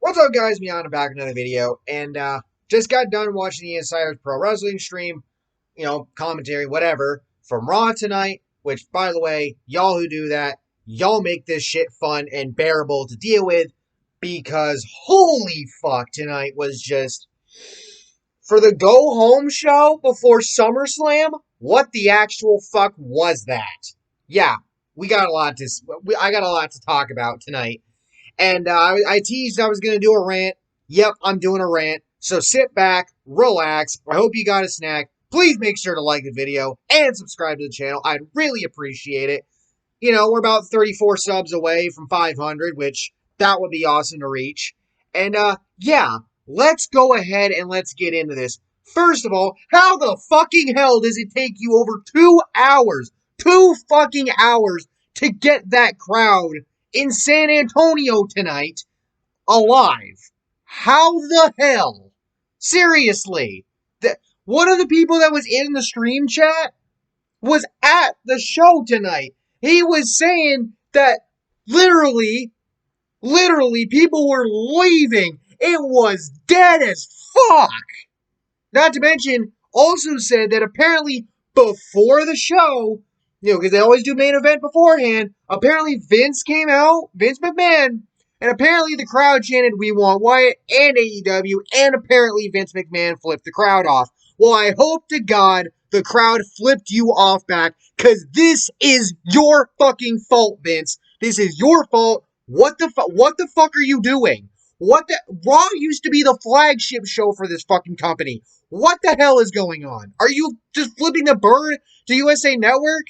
What's up, guys? Miana back with another video, and just got done watching the Insiders Pro Wrestling stream, commentary, whatever, from Raw tonight, which, by the way, y'all who do that, y'all make this shit fun and bearable to deal with, because holy fuck, tonight was just, for the go-home show before SummerSlam, what the actual fuck was that? Yeah, I got a lot to talk about tonight. And I teased I was going to do a rant. Yep, I'm doing a rant. So sit back, relax. I hope you got a snack. Please make sure to like the video and subscribe to the channel. I'd really appreciate it. We're about 34 subs away from 500, which that would be awesome to reach. And yeah, let's go ahead and let's get into this. First of all, how the fucking hell does it take you over 2 hours, 2 fucking hours to get that crowd in San Antonio tonight alive? How the hell? Seriously. One of the people that was in the stream chat was at the show tonight. He was saying that literally people were leaving. It was dead as fuck. Not to mention, also said that apparently before the show, because they always do main event beforehand, apparently Vince came out, Vince McMahon, and apparently the crowd chanted, "We want Wyatt," and AEW, and apparently Vince McMahon flipped the crowd off. Well, I hope to God the crowd flipped you off back, because this is your fucking fault, Vince. This is your fault. What the fuck are you doing? Raw used to be the flagship show for this fucking company. What the hell is going on? Are you just flipping the bird to USA Network?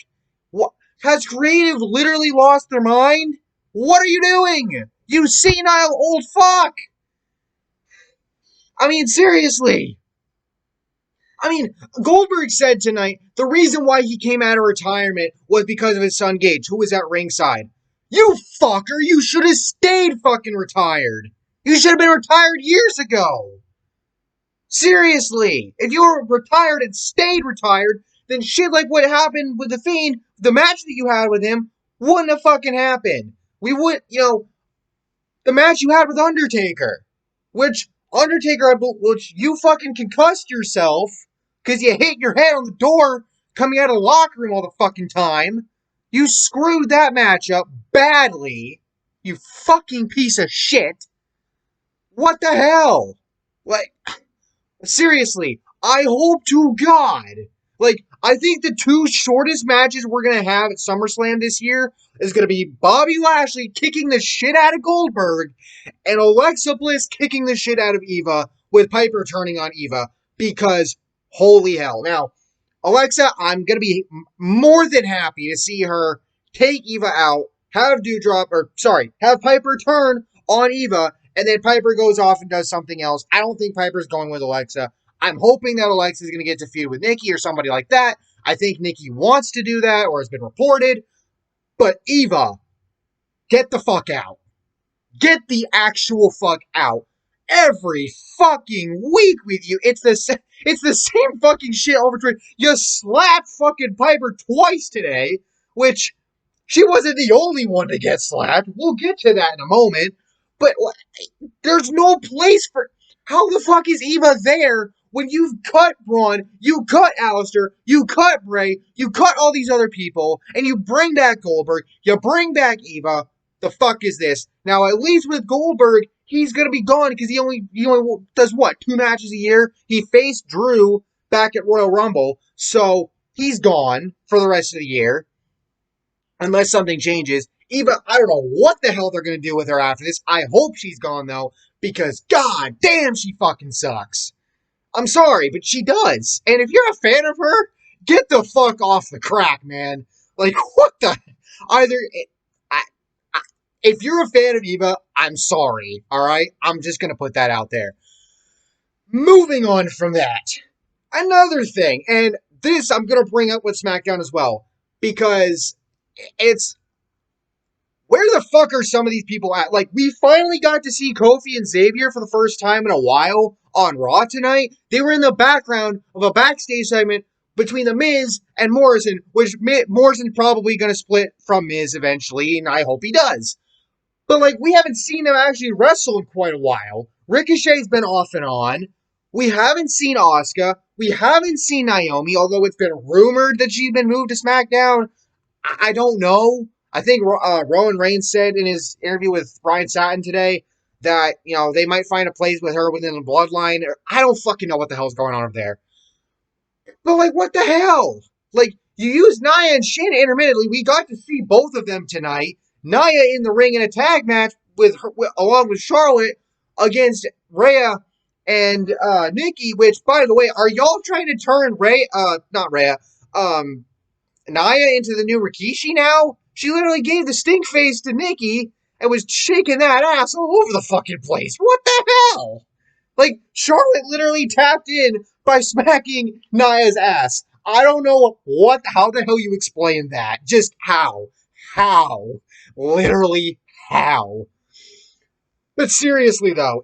What? Has creative literally lost their mind? What are you doing? You senile old fuck! I mean, seriously. Goldberg said tonight the reason why he came out of retirement was because of his son Gage, who was at ringside. You fucker, you should have stayed fucking retired. You should have been retired years ago. Seriously, if you were retired and stayed retired, then shit like what happened with The Fiend, the match that you had with him, wouldn't have fucking happened. The match you had with Undertaker, which you fucking concussed yourself because you hit your head on the door coming out of the locker room all the fucking time. You screwed that match up badly, you fucking piece of shit. What the hell? Seriously, I hope to God. I think the 2 shortest matches we're going to have at SummerSlam this year is going to be Bobby Lashley kicking the shit out of Goldberg and Alexa Bliss kicking the shit out of Eva with Piper turning on Eva, because holy hell. Now, Alexa, I'm going to be more than happy to see her take Eva out, have Piper turn on Eva, and then Piper goes off and does something else. I don't think Piper's going with Alexa. I'm hoping that Alexa is going to get to feud with Nikki or somebody like that. I think Nikki wants to do that, or has been reported. But Eva, get the fuck out. Get the actual fuck out. Every fucking week with you. It's the same fucking shit over Twitter. You slapped fucking Piper twice today, which she wasn't the only one to get slapped. We'll get to that in a moment. But there's no place for... How the fuck is Eva there when you've cut Braun, you cut Alistair, you cut Bray, you cut all these other people, and you bring back Goldberg, you bring back Eva? The fuck is this? Now, at least with Goldberg, he's going to be gone because he only does what? 2 matches a year? He faced Drew back at Royal Rumble, so he's gone for the rest of the year. Unless something changes. Eva, I don't know what the hell they're going to do with her after this. I hope she's gone, though, because god damn, she fucking sucks. I'm sorry, but she does. And if you're a fan of her, get the fuck off the crack, man. What the... If you're a fan of Eva, I'm sorry, alright? I'm just going to put that out there. Moving on from that. Another thing, and this I'm going to bring up with SmackDown as well, because it's... Where the fuck are some of these people at? We finally got to see Kofi and Xavier for the first time in a while on Raw tonight. They were in the background of a backstage segment between The Miz and Morrison, which Morrison's probably going to split from Miz eventually, and I hope he does. But, like, we haven't seen them actually wrestle in quite a while. Ricochet's been off and on. We haven't seen Asuka. We haven't seen Naomi, although it's been rumored that she's been moved to SmackDown. I don't know. I think Roman Reigns said in his interview with Brian Satin today that, they might find a place with her within the bloodline. I don't fucking know what the hell's going on over there. But, like, what the hell? Like, you use Nia and Shayna intermittently. We got to see both of them tonight. Nia in the ring in a tag match along with Charlotte against Rhea and Nikki, which, by the way, are y'all trying to turn not Rhea, Nia into the new Rikishi now? She literally gave the stink face to Nikki and was shaking that ass all over the fucking place. What the hell? Like, Charlotte literally tapped in by smacking Nia's ass. I don't know how the hell you explain that. Just how? How? Literally, how? But seriously, though,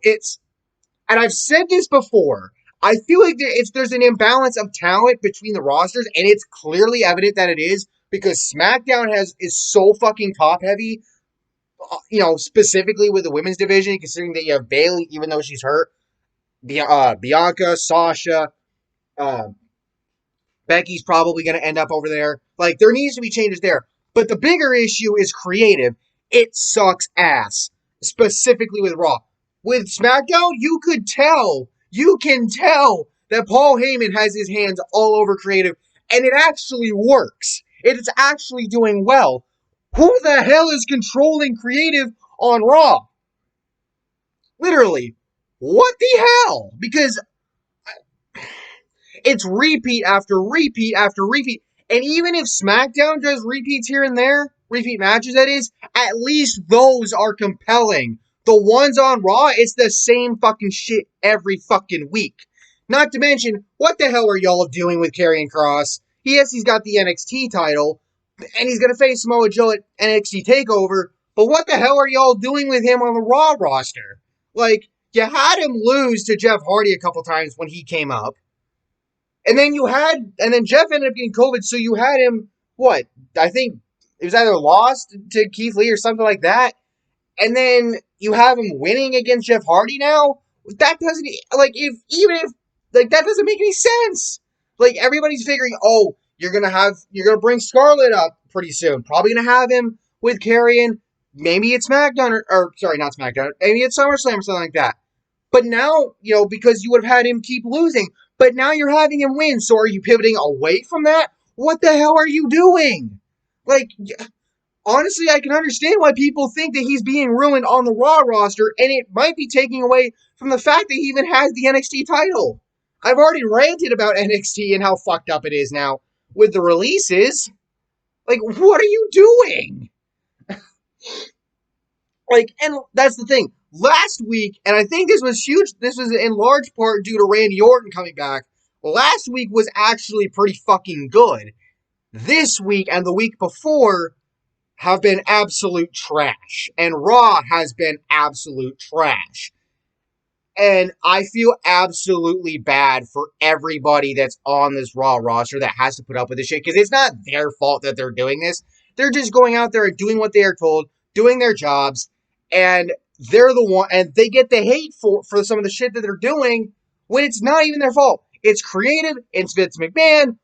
and I've said this before, I feel like there's an imbalance of talent between the rosters, and it's clearly evident that it is, because SmackDown is so fucking top heavy, specifically with the women's division, considering that you have Bayley, even though she's hurt, Bianca, Sasha, Becky's probably going to end up over there. Like, there needs to be changes there. But the bigger issue is creative. It sucks ass, specifically with Raw. With SmackDown, you can tell that Paul Heyman has his hands all over creative, and it actually works. It is actually doing well. Who the hell is controlling creative on Raw? Literally, what the hell? Because it's repeat after repeat after repeat. And even if SmackDown does repeats here and there, repeat matches that is, at least those are compelling. The ones on Raw, it's the same fucking shit every fucking week. Not to mention, what the hell are y'all doing with Karrion Kross? Yes, he's got the NXT title, and he's going to face Samoa Joe at NXT TakeOver, but what the hell are y'all doing with him on the Raw roster? Like, you had him lose to Jeff Hardy a couple times when he came up. And then Jeff ended up getting COVID, so you had him, I think it was either lost to Keith Lee or something like that. And then you have him winning against Jeff Hardy now. That doesn't, that doesn't make any sense. Like, everybody's figuring, you're gonna bring Scarlett up pretty soon. Probably gonna have him with Karrion. Maybe it's SmackDown, or sorry, not SmackDown. Maybe it's SummerSlam or something like that. But now, because you would have had him keep losing, but now you're having him win. So are you pivoting away from that? What the hell are you doing? Like, honestly, I can understand why people think that he's being ruined on the Raw roster, and it might be taking away from the fact that he even has the NXT title. I've already ranted about NXT and how fucked up it is now with the releases. Like, what are you doing? And that's the thing. Last week, and I think this was huge, this was in large part due to Randy Orton coming back. Last week was actually pretty fucking good. This week and the week before have been absolute trash. And Raw has been absolute trash. And I feel absolutely bad for everybody that's on this Raw roster that has to put up with this shit, because it's not their fault that they're doing this. They're just going out there and doing what they are told, doing their jobs, and they're the one, and they get the hate for some of the shit that they're doing when it's not even their fault. It's creative. It's Vince McMahon.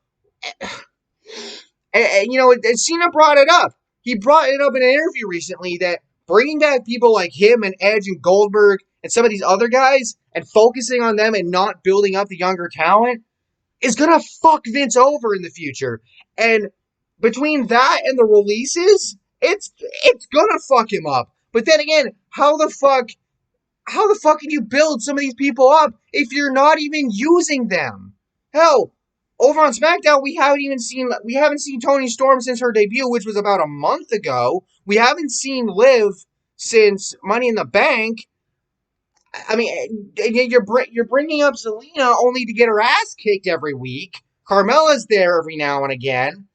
And Cena brought it up. He brought it up in an interview recently that bringing back people like him and Edge and Goldberg and some of these other guys and focusing on them and not building up the younger talent is going to fuck Vince over in the future. And between that and the releases, it's going to fuck him up. But then again, how the fuck can you build some of these people up if you're not even using them? Hell, over on SmackDown, we haven't seen Toni Storm since her debut, which was about a month ago. We haven't seen Liv since Money in the Bank. I mean, you're bringing up Zelina only to get her ass kicked every week. Carmella's there every now and again.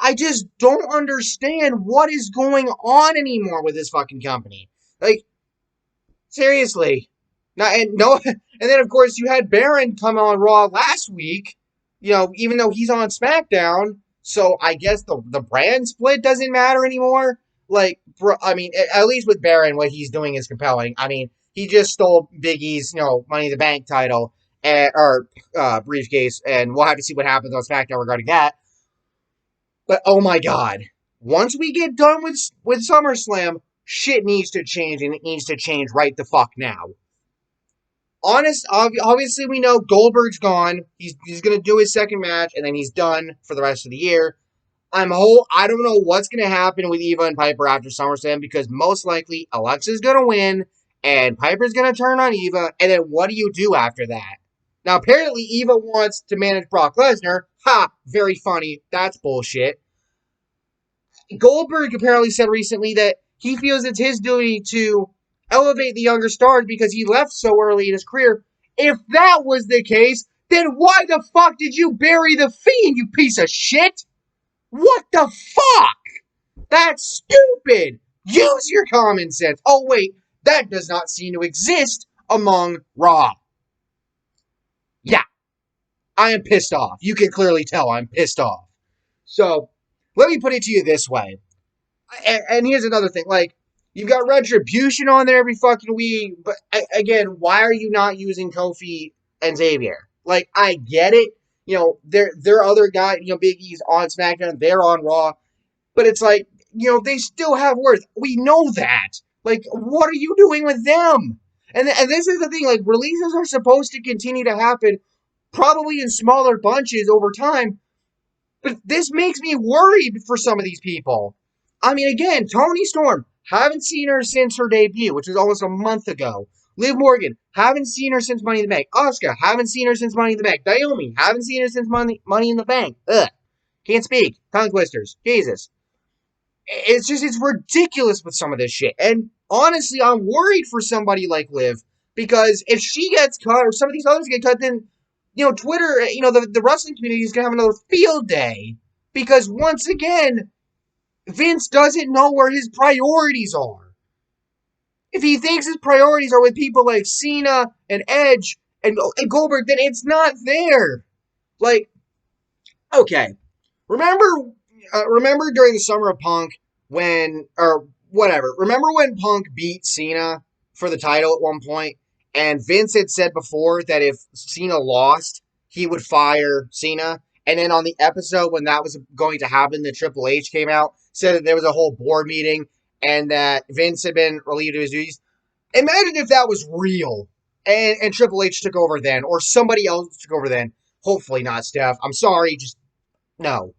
I just don't understand what is going on anymore with this fucking company. Like, seriously. And then, of course, you had Baron come on Raw last week, even though he's on SmackDown, so I guess the brand split doesn't matter anymore. Like, bro, I mean, at least with Baron, what he's doing is compelling. I mean, he just stole Big E's, Money in the Bank title or briefcase, and we'll have to see what happens on SmackDown regarding that. But oh my god, once we get done with SummerSlam, shit needs to change, and it needs to change right the fuck now. Obviously, we know Goldberg's gone. He's gonna do his second match, and then he's done for the rest of the year. I don't know what's going to happen with Eva and Piper after SummerSlam because most likely Alexa's going to win and Piper's going to turn on Eva. And then what do you do after that? Now, apparently, Eva wants to manage Brock Lesnar. Ha! Very funny. That's bullshit. Goldberg apparently said recently that he feels it's his duty to elevate the younger stars because he left so early in his career. If that was the case, then why the fuck did you bury the Fiend, you piece of shit? What the fuck? That's stupid. Use your common sense. Oh, wait. That does not seem to exist among Raw. Yeah. I am pissed off. You can clearly tell I'm pissed off. So, let me put it to you this way. And here's another thing. Like, you've got Retribution on there every fucking week. But, again, why are you not using Kofi and Xavier? Like, I get it. There are other guys, Big E's on SmackDown, they're on Raw. But it's like, they still have worth. We know that. Like, what are you doing with them? And this is the thing, like, releases are supposed to continue to happen, probably in smaller bunches over time. But this makes me worried for some of these people. I mean, again, Toni Storm, haven't seen her since her debut, which was almost a month ago. Liv Morgan, haven't seen her since Money in the Bank. Asuka, haven't seen her since Money in the Bank. Naomi, haven't seen her since Money in the Bank. Ugh. Can't speak. Tongue twisters. Jesus. It's ridiculous with some of this shit. And honestly, I'm worried for somebody like Liv because if she gets cut or some of these others get cut, then, Twitter, the wrestling community is going to have another field day because once again, Vince doesn't know where his priorities are. If he thinks his priorities are with people like Cena and Edge and Goldberg, then it's not there. Like, okay, remember during the Summer of Punk remember when Punk beat Cena for the title at one point, and Vince had said before that if Cena lost, he would fire Cena. And then on the episode when that was going to happen, the Triple H came out, said that there was a whole board meeting, and that Vince had been relieved of his duties. Imagine if that was real, and Triple H took over then, or somebody else took over then. Hopefully not Steph. I'm sorry, just no.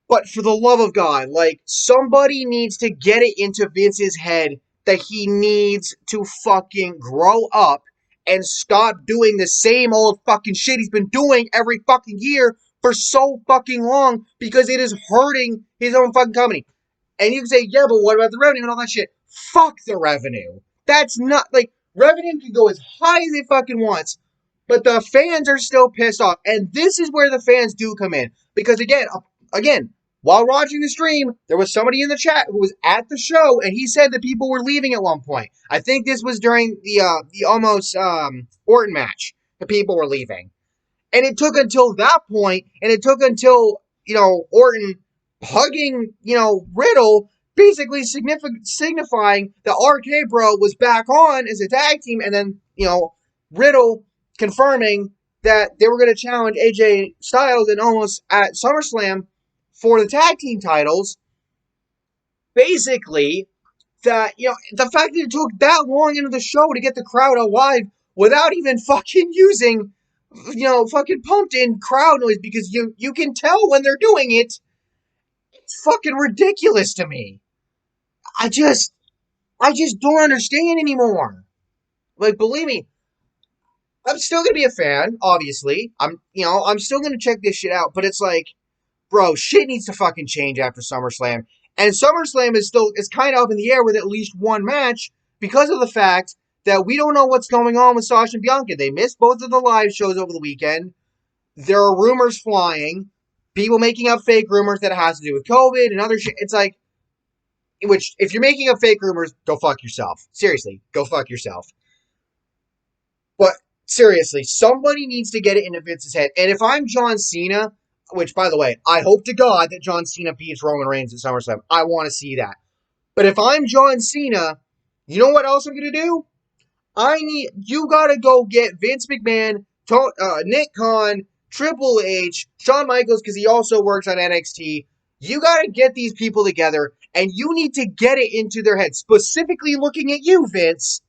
But for the love of God, like, somebody needs to get it into Vince's head that he needs to fucking grow up and stop doing the same old fucking shit he's been doing every fucking year for so fucking long because it is hurting his own fucking company. And you can say, yeah, but what about the revenue and all that shit? Fuck the revenue. That's not, like, revenue can go as high as it fucking wants, but the fans are still pissed off. And this is where the fans do come in. Because again, while watching the stream, there was somebody in the chat who was at the show, and he said that people were leaving at one point. I think this was during the almost Orton match that people were leaving. And it took until that point, and it took until, Orton hugging, Riddle, basically signifying that RK Bro was back on as a tag team, and then, Riddle confirming that they were going to challenge AJ Styles and almost at SummerSlam for the tag team titles. Basically, that, the fact that it took that long into the show to get the crowd alive without even fucking using, fucking pumped in crowd noise, because you can tell when they're doing it. It's fucking ridiculous to me. I just don't understand anymore. Like, believe me, I'm still gonna be a fan, obviously. I'm still gonna check this shit out, but it's like, bro, shit needs to fucking change after SummerSlam. And SummerSlam is kind of up in the air with at least one match because of the fact that we don't know what's going on with Sasha and Bianca. They missed both of the live shows over the weekend. There are rumors flying, people making up fake rumors that it has to do with COVID and other shit. It's like, which, if you're making up fake rumors, go fuck yourself. Seriously, go fuck yourself. But seriously, somebody needs to get it into Vince's head. And if I'm John Cena, which, by the way, I hope to God that John Cena beats Roman Reigns at SummerSlam. I want to see that. But if I'm John Cena, you know what else I'm going to do? You gotta go get Vince McMahon, Nick Khan, Triple H, Shawn Michaels, because he also works on NXT. You gotta get these people together, and you need to get it into their heads, specifically looking at you, Vince,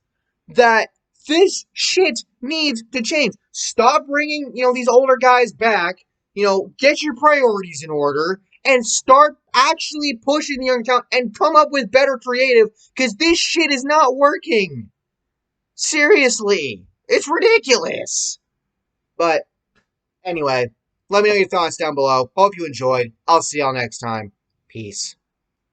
that this shit needs to change. Stop bringing, these older guys back. Get your priorities in order and start actually pushing the young talent and come up with better creative, because this shit is not working. Seriously, it's ridiculous. But anyway, let me know your thoughts down below. Hope you enjoyed. I'll see y'all next time. Peace.